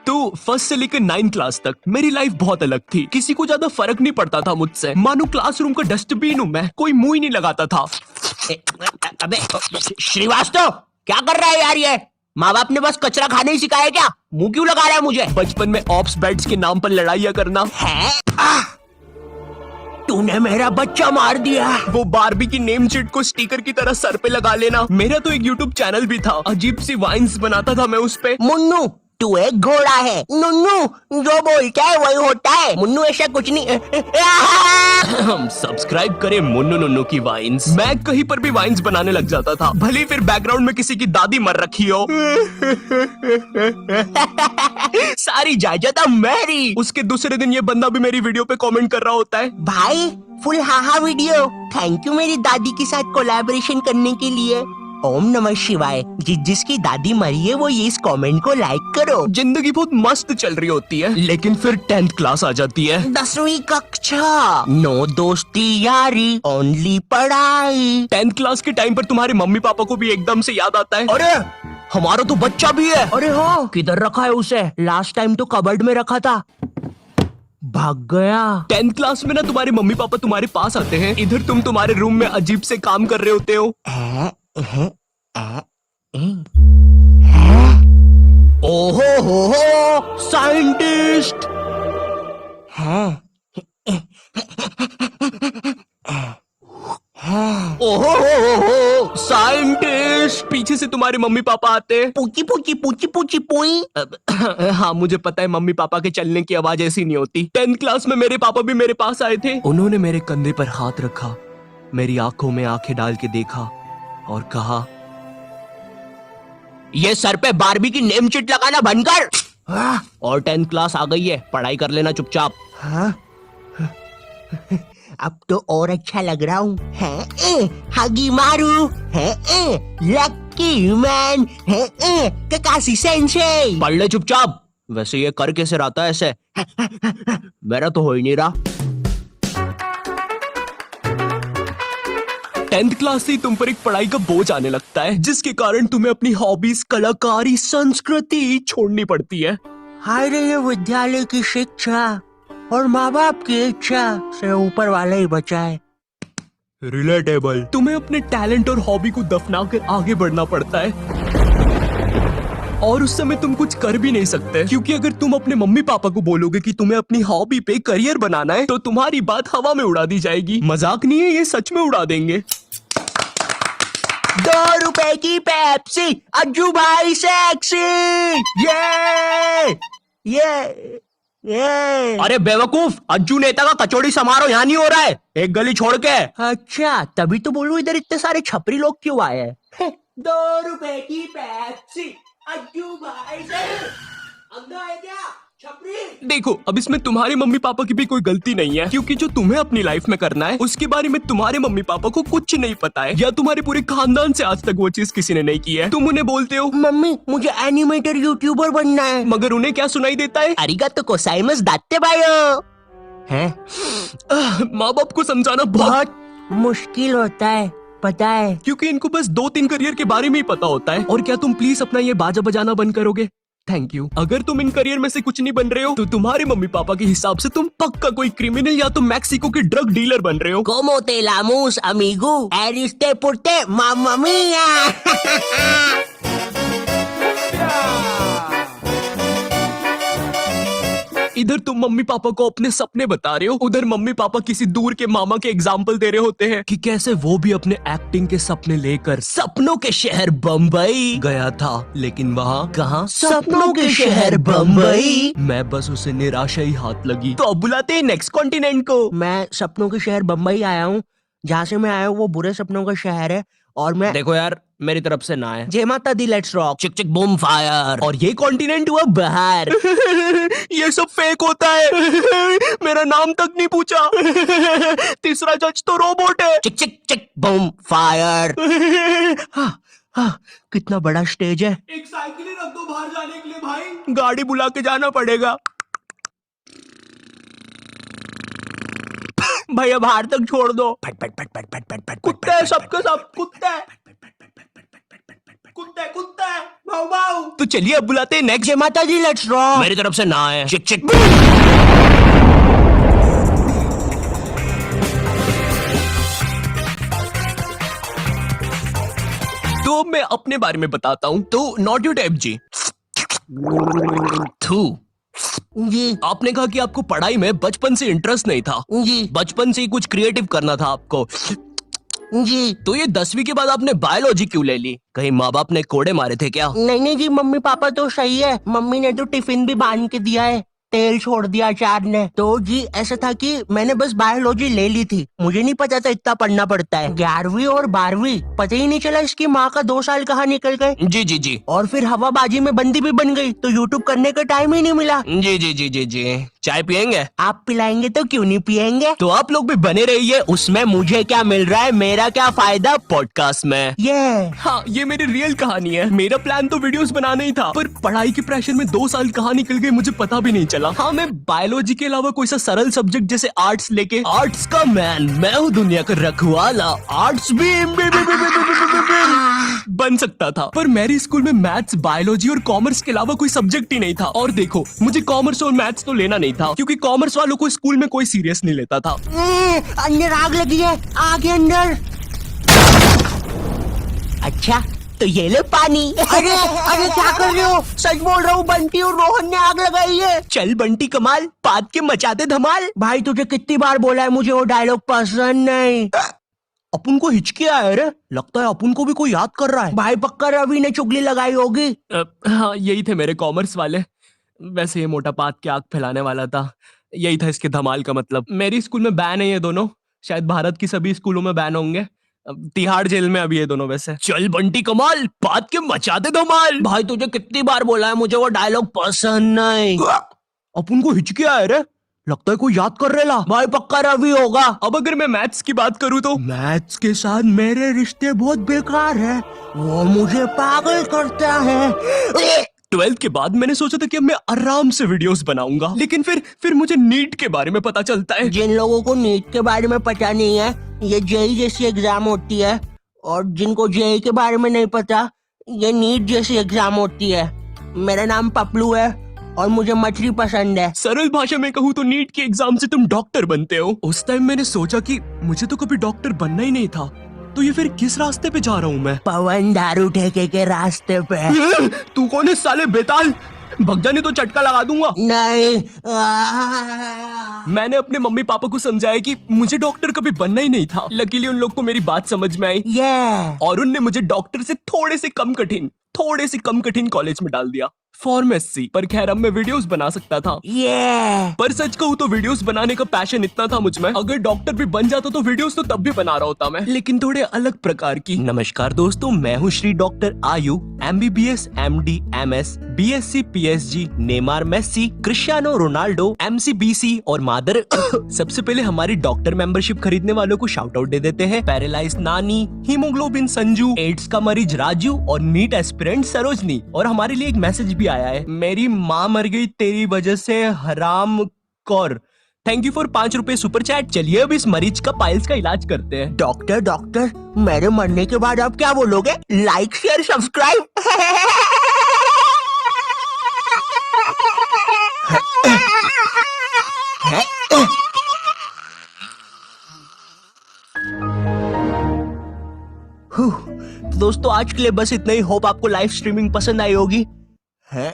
तो फर्स्ट से लेकर 9 क्लास तक मेरी लाइफ बहुत अलग थी। किसी को ज्यादा फर्क नहीं पड़ता था मुझसे। मानो क्लासरूम का डस्टबिन हूँ मैं, कोई मुंह ही नहीं लगाता था। अबे श्रीवास्तव, क्या कर रहा है यार ये? माँ बाप ने बस कचरा खाने ही सिखाया क्या? मुंह क्यों लगा रहा है मुझे? बचपन में ऑप्स बेड्स के नाम पर लड़ाइयाँ करना। है? तूने मेरा बच्चा मार दिया। वो बारबी की नेम शीट को स्टिकर की तरह सर पे लगा लेना। मेरा तो एक यूट्यूब चैनल भी था, अजीब सी वाइन्स बनाता था मैं उस पे। मुन्नू, तू एक घोड़ा है। नुन्नू जो बोलता है वही होता है। मुन्नू ऐसा कुछ नहीं। हम सब्सक्राइब करें मुन्नू नुन्नू की वाइन्स। मैं कहीं पर भी वाइन्स बनाने लग जाता था, भले फिर बैकग्राउंड में किसी की दादी मर रखी हो। सारी जायदाद मेरी। उसके दूसरे दिन ये बंदा भी मेरी वीडियो पे कमेंट कर रहा होता है, भाई full haha video, thank you मेरी दादी के साथ कोलैबोरेशन करने के लिए। ओम नमः शिवाय। जिसकी दादी मरी है वो ये इस कमेंट को लाइक करो। जिंदगी बहुत मस्त चल रही होती है, लेकिन फिर 10th क्लास आ जाती है। 10वीं कक्षा, नो दोस्ती यारी, ओनली पढ़ाई। 10th क्लास के टाइम पर तुम्हारे मम्मी पापा को भी एकदम से याद आता है, अरे हमारा तो बच्चा भी है। अरे हाँ, किधर रखा है उसे? लास्ट टाइम तो कबर्ड में रखा था, भाग गया। 10th क्लास में ना तुम्हारे मम्मी पापा तुम्हारे पास आते हैं, इधर तुम तुम्हारे रूम में अजीब से काम कर रहे होते हो। ओहो हो साइंटिस्ट है। ओहो हो साइंटिस्ट। पीछे से तुम्हारे मम्मी पापा आते हैं। पूची पूची पूची पूची पुई। हाँ मुझे पता है, मम्मी पापा के चलने की आवाज ऐसी नहीं होती। 10th क्लास में मेरे पापा भी मेरे पास आए थे। उन्होंने मेरे कंधे पर हाथ रखा, मेरी आंखों में आंखें डाल के देखा और कहा, ये सर पे बारबी की नेम शीट लगाना बंद कर। और 10th क्लास आ गई है, पढ़ाई कर लेना चुपचाप। हाँ? अब तो और अच्छा लग रहा हूँ। हगी मारू है, लकी मैन है, ककाशी सेंसेई। पढ़ ले चुपचाप। वैसे ये कर कैसे रहा था ऐसे? मेरा तो हो ही नहीं रहा। 10th क्लास से तुम पर एक पढ़ाई का बोझ आने लगता है, जिसके कारण तुम्हें अपनी हॉबीज, कलाकारी, संस्कृति छोड़नी पड़ती है। हाय रे, ये विद्यालय की शिक्षा और माँ बाप की इच्छा से ऊपर वाला ही बचाए। रिलेटेबल। तुम्हें अपने टैलेंट और हॉबी को दफना कर आगे बढ़ना पड़ता है, और उस समय तुम कुछ कर भी नहीं सकते, क्योंकि अगर तुम अपने मम्मी पापा को बोलोगे कि तुम्हें अपनी हॉबी पे करियर बनाना है, तो तुम्हारी बात हवा में उड़ा दी जाएगी। मजाक नहीं है, ये सच में उड़ा देंगे। 2 रुपए की पेप्सी, अज्जू भाई सेक्सी। ये अरे बेवकूफ, अज्जू नेता का कचौड़ी समारोह यहाँ नहीं हो रहा है, एक गली छोड़ के। अच्छा, तभी तो बोलूं इधर इतने सारे छपरी लोग क्यों आए हैं। 2 रुपए की पेप्सी, अज्जू भाई सेक्सी। अंधा है क्या छपरी? देखो, अब इसमें तुम्हारे मम्मी पापा की भी कोई गलती नहीं है, क्योंकि जो तुम्हें अपनी लाइफ में करना है उसके बारे में तुम्हारे मम्मी पापा को कुछ नहीं पता है, या तुम्हारे पूरे खानदान से आज तक वो चीज किसी ने नहीं की है। तुम उन्हें बोलते हो, मम्मी मुझे एनिमेटर यूट्यूबर बनना है, मगर उन्हें क्या सुनाई देता है? अरिगातो गोजाइमासु दात्ते बायो। हैं? माँ बाप को समझाना बहुत मुश्किल होता है, पता है, क्योंकि इनको बस 2-3 करियर के बारे में ही पता होता है। और क्या तुम प्लीज अपना ये बाजा बजाना बंद करोगे? Thank you. अगर तुम इन करियर में से कुछ नहीं बन रहे हो, तो तुम्हारे मम्मी पापा के हिसाब से तुम पक्का कोई क्रिमिनल या तो मैक्सिको के ड्रग डीलर बन रहे हो। Como te llamamos, amigo? Eriste porte, mamma mia. इधर तुम मम्मी पापा को अपने सपने बता रहे हो, उधर मम्मी पापा किसी दूर के मामा के एग्जाम्पल दे रहे होते हैं कि कैसे वो भी अपने एक्टिंग के सपने लेकर सपनों के शहर बम्बई गया था, लेकिन वहाँ कहाँ? सपनों के शहर बम्बई। मैं बस उसे निराशा ही हाथ लगी। तो अब बुलाते हैं नेक्स्ट कॉन्टिनेंट को। मैं सपनों के शहर बम्बई आया हूँ। जहाँ से मैं आया हूँ वो बुरे सपनों का शहर है, और मैं देखो यार, मेरी तरफ से ना है। जय माता दी, लेट्स रॉक। चिक चिक बूम फायर। और ये कॉन्टिनेंट हुआ बाहर। ये सब फेक होता है। मेरा नाम तक नहीं पूछा। तीसरा जज तो रोबोट है। चिक चिक चिक बूम फायर। कितना बड़ा स्टेज है। एक साइकिल ही रख दो बाहर जाने के लिए भाई। गाड़ी बुला के जाना पड़ेगा। भैया बाहर तक छोड़ दो। फट फट फट फट फट फट फट। कुत्ते सबके सब कुत्ते। कुत्ता है कुत्ता है भाऊ भाऊ। तो चलिए अब बुलाते हैं नेक्स्ट। जय माता दी, लेट्स रॉक। मेरी तरफ से ना है। चिक चिक। तो मैं अपने बारे में बताता हूँ। तो नॉट यू टाइप जी। थू। जी आपने कहा कि आपको पढ़ाई में बचपन से इंटरेस्ट नहीं था, जी बचपन से ही कुछ क्रिएटिव करना था आपको। जी। तो ये 10वीं के बाद आपने बायोलॉजी क्यों ले ली? कहीं माँ बाप ने कोड़े मारे थे क्या? नहीं नहीं जी, मम्मी पापा तो सही है। मम्मी ने तो टिफिन भी बांध के दिया है, तेल छोड़ दिया अचार ने। तो जी ऐसा था कि मैंने बस बायोलॉजी ले ली थी, मुझे नहीं पता था इतना पढ़ना पड़ता है। 11वीं और 12वीं पता ही नहीं चला इसकी माँ का 2 साल कहाँ निकल गए। जी जी जी और फिर हवाबाजी में बंदी भी बन गई, तो यूट्यूब करने का टाइम ही नहीं मिला। जी जी जी जी जी। चाय पियेंगे? आप पिलाएंगे तो क्यों नहीं पियेंगे। तो आप लोग भी बने रहिए। उसमें मुझे क्या मिल रहा है, मेरा क्या फायदा पॉडकास्ट में। ये हाँ, ये मेरी रियल कहानी है। मेरा प्लान तो वीडियोस बनाना ही था, पर पढ़ाई के प्रेशर में 2 साल कहाँ निकल गए मुझे पता भी नहीं चला। हाँ, मैं बायोलॉजी के अलावा कोई सा सरल सब्जेक्ट जैसे आर्ट्स लेके, आर्ट्स का मैन, मैं हूँ दुनिया का रखवाला, आर्ट्स भी बन सकता था। पर मेरे स्कूल में मैथ्स, बायोलॉजी और कॉमर्स के अलावा कोई सब्जेक्ट ही नहीं था। और देखो, मुझे कॉमर्स और मैथ्स तो लेना नहीं था, क्योंकि कॉमर्स वालों को स्कूल में कोई सीरियस नहीं लेता था। अंदर आग लगी है, आग है अंदर। अच्छा तो ये लो पानी। अरे अरे क्या कर रहे हो, सच बोल रहा हूँ, बंटी और रोहन ने आग लगाई है। चल बंटी कमाल, पाद के मचाते धमाल। भाई तुझे कितनी बार बोला है, मुझे वो डायलॉग पसंद नहीं। अपन को हिचकी आया रे, लगता है अपन को भी कोई याद कर रहा है। भाई पक्का रवि ने चुगली लगाई होगी। हाँ, यही थे मेरे कॉमर्स वाले। वैसे ये मोटा पाद के आग फैलाने वाला था, यही था इसके धमाल का मतलब। मेरी स्कूल में बैन है ये दोनों, शायद भारत की सभी स्कूलों में बैन होंगे। तिहाड़ जेल में अभी ये दोनों। वैसे चल बंटी कमाल, पाद के मचाते धमाल। भाई तुझे कितनी बार बोला है, मुझे वो डायलॉग पसंद नहीं। अपन को हिचकी आया रे, लगता है कोई याद कर रेला। भाई पक्का रवि होगा। अब अगर मैं मैथ्स की बात करूँ तो मैथ्स के साथ मेरे रिश्ते बहुत बेकार है, वो मुझे पागल करता है। 12th के बाद मैंने सोचा था कि अब मैं आराम से वीडियोस बनाऊंगा, लेकिन फिर मुझे नीट के बारे में पता चलता है। जिन लोगों को नीट के बारे में पता नहीं है, ये जेई जैसी एग्जाम होती है, और जिनको जेई के बारे में नहीं पता, ये नीट जैसी एग्जाम होती है। मेरा नाम पपलू है और मुझे मछली पसंद है। सरल भाषा में कहूँ तो नीट के एग्जाम से तुम डॉक्टर बनते हो। उस टाइम मैंने सोचा कि मुझे तो कभी डॉक्टर बनना ही नहीं था, तो ये फिर किस रास्ते पे जा रहा हूँ मैं? पवन दारू ठेके के रास्ते पे। तू कौन है साले बेताल, भग जाने तो चटका लगा दूंगा। नहीं मैंने अपने मम्मी पापा को समझाया कि मुझे डॉक्टर कभी बनना ही नहीं था। लकीली उन लोग को मेरी बात समझ में आई, ये और उनने मुझे डॉक्टर से थोड़े से कम कठिन कॉलेज में डाल दिया, फार्मेसी। पर खैर अब मैं वीडियोस बना सकता था। ये पर सच कहूँ तो वीडियोस बनाने का पैशन इतना था मुझ में, अगर डॉक्टर भी बन जाता तो वीडियोस तो तब भी बना रहा होता मैं, लेकिन थोड़े अलग प्रकार की। नमस्कार दोस्तों, मैं हूँ Shri doctor Ayu, MBBS, MD, MS, BSc, PSG, Neymar, Messi, Cristiano Ronaldo, MC, BC और मादर। सबसे पहले हमारी डॉक्टर मेंबरशिप खरीदने वालों को शाउट आउट दे देते हैं। पैरालाइज नानी, हीमोग्लोबिन संजू, एड्स का मरीज राजू और नीट एस्पिरेंट सरोजनी। और हमारे लिए एक मैसेज भी आया है, मेरी माँ मर गई तेरी वजह से, हराम कौर। थैंक यू फॉर 5 रुपए सुपर चैट। चलिए अब इस मरीज का पाइल्स का इलाज करते हैं। डॉक्टर डॉक्टर, मेरे मरने के बाद आप क्या बोलोगे? Like share subscribe. तो दोस्तों आज के लिए बस इतना ही। होप आपको लाइव स्ट्रीमिंग पसंद आई होगी। है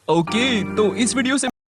ओके, तो इस वीडियो से